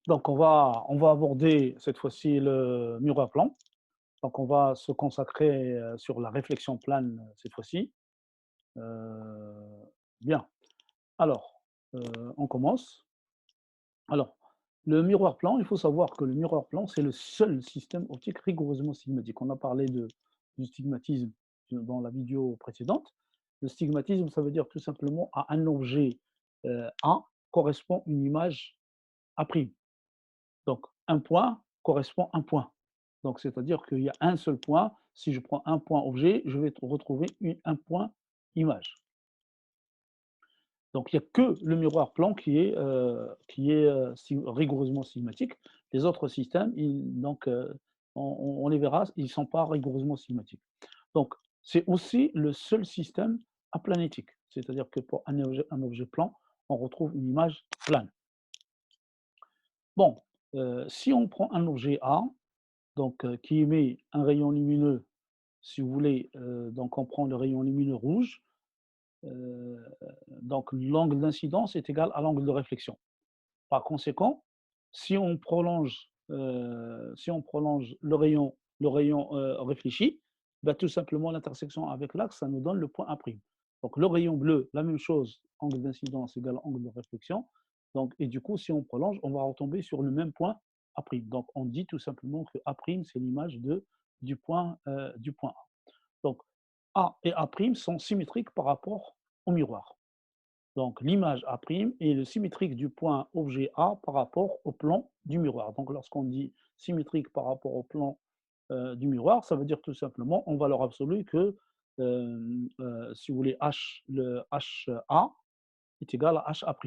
Donc, on va aborder cette fois-ci le miroir plan. Donc, on va se consacrer sur la réflexion plane cette fois-ci. Bien. Alors, on commence. Alors, le miroir plan, il faut savoir que le miroir plan, c'est le seul système optique rigoureusement stigmatique. On a parlé du stigmatisme dans la vidéo précédente. Le stigmatisme, ça veut dire tout simplement à un objet A correspond une image A'. Donc, un point correspond à un point. Donc, c'est-à-dire qu'il y a un seul point. Si je prends un point objet, je vais retrouver un point image. Donc, il n'y a que le miroir plan qui est rigoureusement sigmatique. Les autres systèmes, donc, on les verra, ils ne sont pas rigoureusement sigmatiques. Donc, c'est aussi le seul système aplanétique. C'est-à-dire que pour un objet plan, on retrouve une image plane. Bon, si on prend un objet A, donc, qui émet un rayon lumineux, si vous voulez, donc on prend le rayon lumineux rouge, euh, donc l'angle d'incidence est égal à l'angle de réflexion. Par conséquent, si on prolonge le rayon réfléchi, bah, tout simplement l'intersection avec l'axe, ça nous donne le point A'. Donc le rayon bleu, la même chose, angle d'incidence égale angle de réflexion. Donc, et du coup, si on prolonge, on va retomber sur le même point A'. Donc on dit tout simplement que A', c'est l'image du point A. Donc A et A' sont symétriques par rapport au miroir. Donc l'image A' est le symétrique du point objet A par rapport au plan du miroir. Donc lorsqu'on dit symétrique par rapport au plan du miroir, ça veut dire tout simplement en valeur absolue que, si vous voulez, le HA est égal à HA'.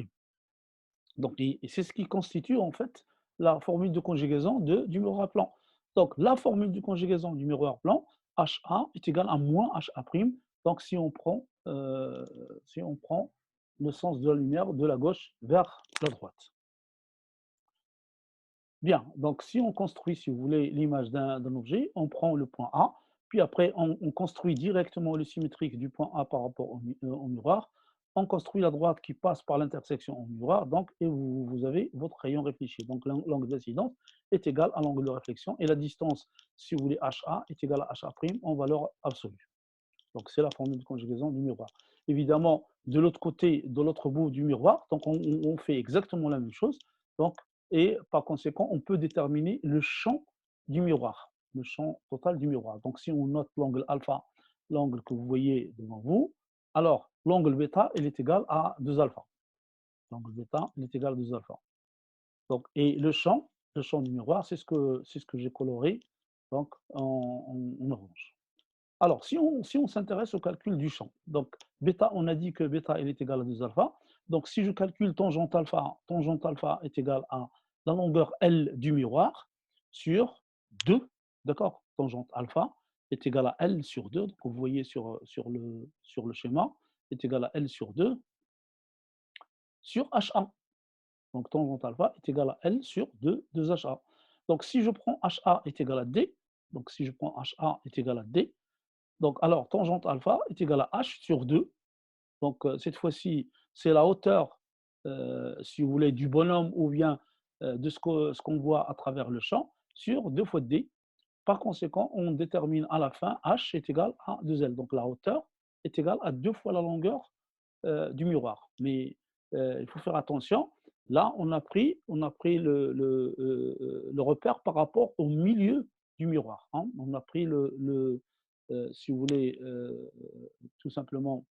Donc, et c'est ce qui constitue en fait la formule de conjugaison du miroir plan. Donc la formule de conjugaison du miroir plan, HA est égal à moins HA'. Donc si on prend le sens de la lumière de la gauche vers la droite. Bien, donc si on construit, si vous voulez, l'image d'un objet, on prend le point A, puis après on construit directement le symétrique du point A par rapport au miroir, on construit la droite qui passe par l'intersection au miroir, donc, et vous avez votre rayon réfléchi. Donc l'angle d'incidence est égal à l'angle de réflexion, et la distance, si vous voulez, HA est égale à HA' en valeur absolue. Donc c'est la formule de conjugaison du miroir. Évidemment, de l'autre côté, de l'autre bout du miroir, donc on fait exactement la même chose. Donc, et par conséquent, on peut déterminer le champ du miroir, le champ total du miroir. Donc si on note l'angle alpha, l'angle que vous voyez devant vous, alors l'angle bêta, il est égal à 2 alpha. L'angle bêta, il est égal à 2 alpha. Donc, et le champ du miroir, c'est ce que j'ai coloré donc, en orange. Alors, si on s'intéresse au calcul du champ, donc bêta, on a dit que bêta il est égal à 2 alpha. Donc, si je calcule tangente alpha est égal à la longueur L du miroir sur 2, d'accord. Tangente alpha est égal à L sur 2, donc vous voyez sur le schéma, est égal à L sur 2 sur HA. Donc, tangente alpha est égal à L sur 2 HA. Donc, si je prends HA est égal à D, donc si je prends HA est égal à D, donc, alors, tangente alpha est égal à h sur 2. Donc, cette fois-ci, c'est la hauteur, si vous voulez, du bonhomme ou bien de ce qu'on voit à travers le champ sur 2 fois d. Par conséquent, on détermine à la fin h est égal à 2l. Donc, la hauteur est égale à 2 fois la longueur du miroir. Mais il faut faire attention. Là, on a pris le repère par rapport au milieu du miroir, hein. On a pris si vous voulez, tout simplement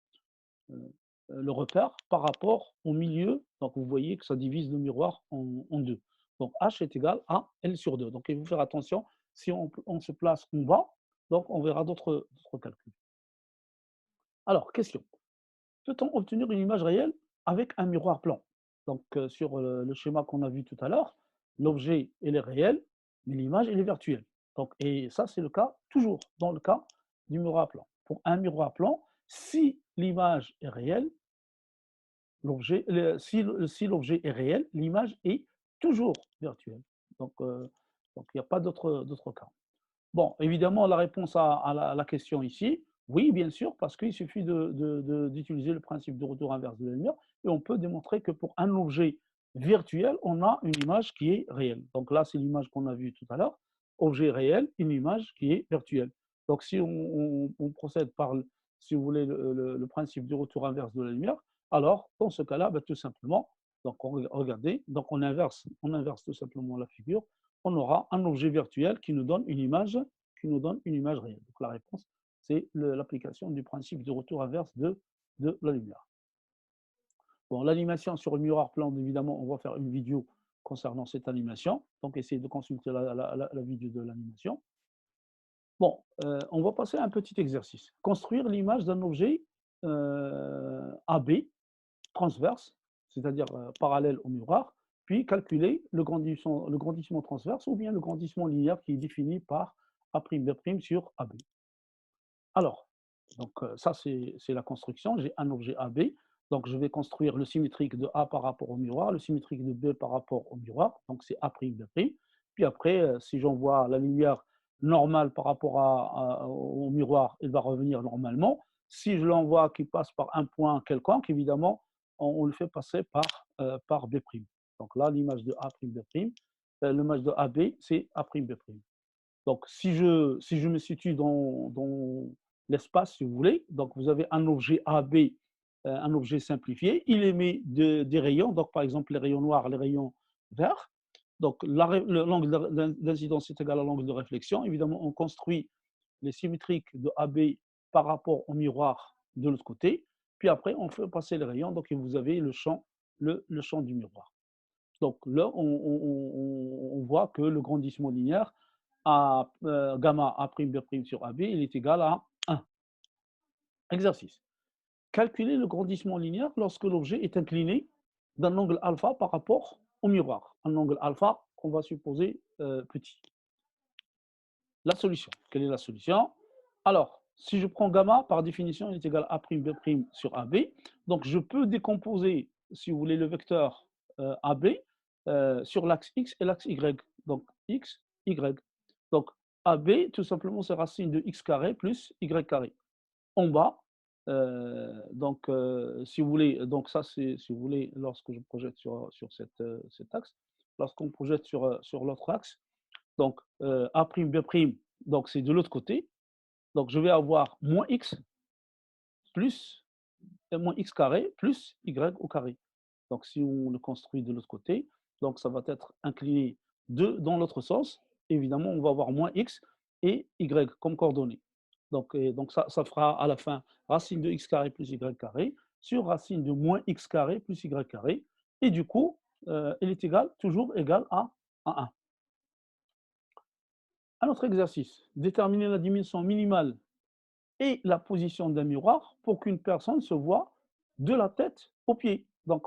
euh, le repère par rapport au milieu. Donc, vous voyez que ça divise le miroir en deux. Donc, H est égal à L sur 2. Donc, il faut faire attention. Si on se place en bas, donc on verra d'autres calculs. Alors, question. Peut-on obtenir une image réelle avec un miroir plan? Donc, sur le schéma qu'on a vu tout à l'heure, l'objet il est réel, mais l'image elle est virtuelle. Donc, et ça, c'est le cas toujours dans le cas du miroir plan. Pour un miroir plan, si l'image est réelle, si l'objet est réel, l'image est toujours virtuelle. Donc il n'y a pas d'autre cas. Bon, évidemment, la réponse à la question ici, oui, bien sûr, parce qu'il suffit d'utiliser le principe de retour inverse de la lumière et on peut démontrer que pour un objet virtuel, on a une image qui est réelle. Donc là, c'est l'image qu'on a vue tout à l'heure. Objet réel, une image qui est virtuelle. Donc si on procède par, si vous voulez, le principe du retour inverse de la lumière, alors dans ce cas-là, ben, tout simplement, donc regardez, donc on inverse tout simplement la figure, on aura un objet virtuel qui nous donne une image, réelle. Donc la réponse, c'est l'application du principe du retour inverse de la lumière. Bon, l'animation sur le miroir plan, évidemment, on va faire une vidéo concernant cette animation. Donc, essayez de consulter la vidéo de l'animation. Bon, on va passer à un petit exercice. Construire l'image d'un objet AB, transverse, c'est-à-dire parallèle au miroir, puis calculer le grandissement transverse ou bien le grandissement linéaire qui est défini par A'B' sur AB. Alors, donc ça, c'est la construction. J'ai un objet AB. Donc, je vais construire le symétrique de A par rapport au miroir, le symétrique de B par rapport au miroir. Donc, c'est A'B'. Puis après, si j'envoie la lumière normale par rapport au miroir, elle va revenir normalement. Si je l'envoie qui passe par un point quelconque, évidemment, on le fait passer par B'. Donc là, l'image de A'B', l'image de AB, c'est A'B'. Donc, si je me situe dans l'espace, si vous voulez, donc vous avez un objet AB, un objet simplifié, il émet des rayons, donc par exemple les rayons noirs, les rayons verts. Donc, l'angle d'incidence est égal à l'angle de réflexion. Évidemment, on construit les symétriques de AB par rapport au miroir de l'autre côté. Puis après, on fait passer les rayons, donc vous avez le champ du miroir. Donc là, on voit que le grandissement linéaire gamma A'B' sur AB, il est égal à 1. Exercice. Calculer le grandissement linéaire lorsque l'objet est incliné d'un angle alpha par rapport au miroir. Un angle alpha qu'on va supposer petit. La solution. Quelle est la solution? Alors, si je prends gamma, par définition, il est égal à A'B' sur AB. Donc, je peux décomposer, si vous voulez, le vecteur AB sur l'axe X et l'axe Y. Donc, X, Y. Donc, AB, tout simplement, c'est racine de X carré plus Y carré. En bas, si vous voulez, donc ça, c'est, si vous voulez, lorsque je projette sur cet axe, lorsqu'on projette sur l'autre axe, donc A'B', donc c'est de l'autre côté. Donc je vais avoir moins X plus moins X carré plus Y au carré. Donc si on le construit de l'autre côté, donc ça va être incliné dans l'autre sens. Évidemment, on va avoir moins X et Y comme coordonnées. Donc ça fera à la fin racine de X carré plus Y carré sur racine de moins X carré plus Y carré. Et du coup, elle est toujours égale à 1. Un autre exercice, déterminer la dimension minimale et la position d'un miroir pour qu'une personne se voit de la tête aux pieds. Donc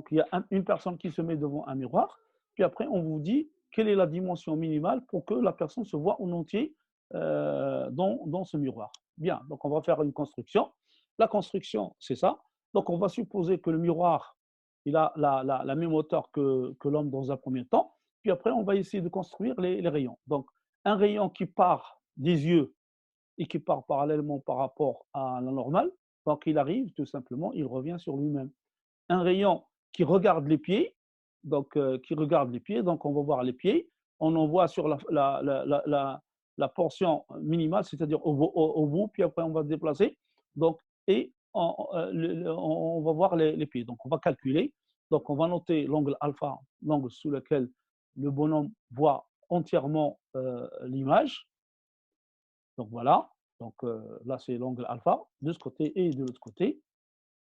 il y a une personne qui se met devant un miroir, puis après on vous dit quelle est la dimension minimale pour que la personne se voit en entier dans ce miroir. Bien, donc on va faire une construction. La construction, c'est ça. Donc on va supposer que le miroir, il a la même hauteur que l'homme dans un premier temps, puis après on va essayer de construire les rayons. Donc un rayon qui part des yeux et qui part parallèlement par rapport à la normale, donc il arrive tout simplement, il revient sur lui-même. Un rayon qui regarde les pieds, donc on va voir les pieds, on en voit sur la portion minimale, c'est-à-dire au bout, puis après on va se déplacer, donc, et on va voir les pieds. Donc on va calculer, donc on va noter l'angle alpha, l'angle sous lequel le bonhomme voit entièrement l'image. Donc voilà, donc là c'est l'angle alpha de ce côté et de l'autre côté.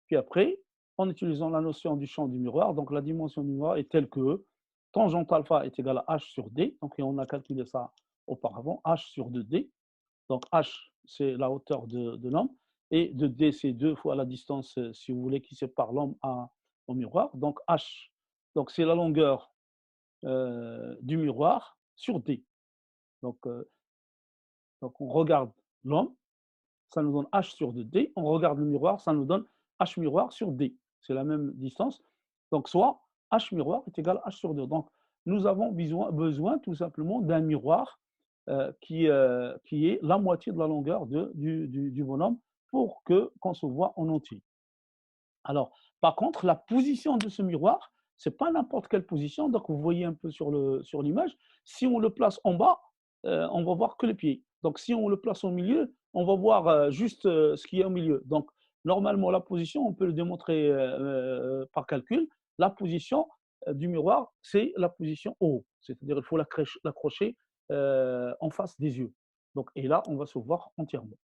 Puis après, en utilisant la notion du champ du miroir, donc la dimension du miroir est telle que tangente alpha est égal à h sur d, donc et on a calculé ça auparavant, h sur 2d. Donc h c'est la hauteur de l'homme et de d c'est 2 fois la distance, si vous voulez, qui sépare l'homme au miroir. Donc h, donc c'est la longueur du miroir sur d. Donc on regarde l'homme, ça nous donne h sur 2d. On regarde le miroir, ça nous donne h miroir sur d. C'est la même distance. Donc, soit h miroir est égal à h sur 2. Donc, nous avons besoin tout simplement d'un miroir qui est la moitié de la longueur du bonhomme pour qu'on se voit en entier. Alors, par contre, la position de ce miroir, C'est pas n'importe quelle position. Donc, vous voyez un peu sur l'image, si on le place en bas, on va voir que les pieds. Donc, si on le place au milieu, on va voir juste ce qui est au milieu. Donc, normalement, la position, on peut le démontrer par calcul. La position du miroir, c'est la position haut. C'est-à-dire qu'il faut l'accrocher en face des yeux. Donc, et là, on va se voir entièrement.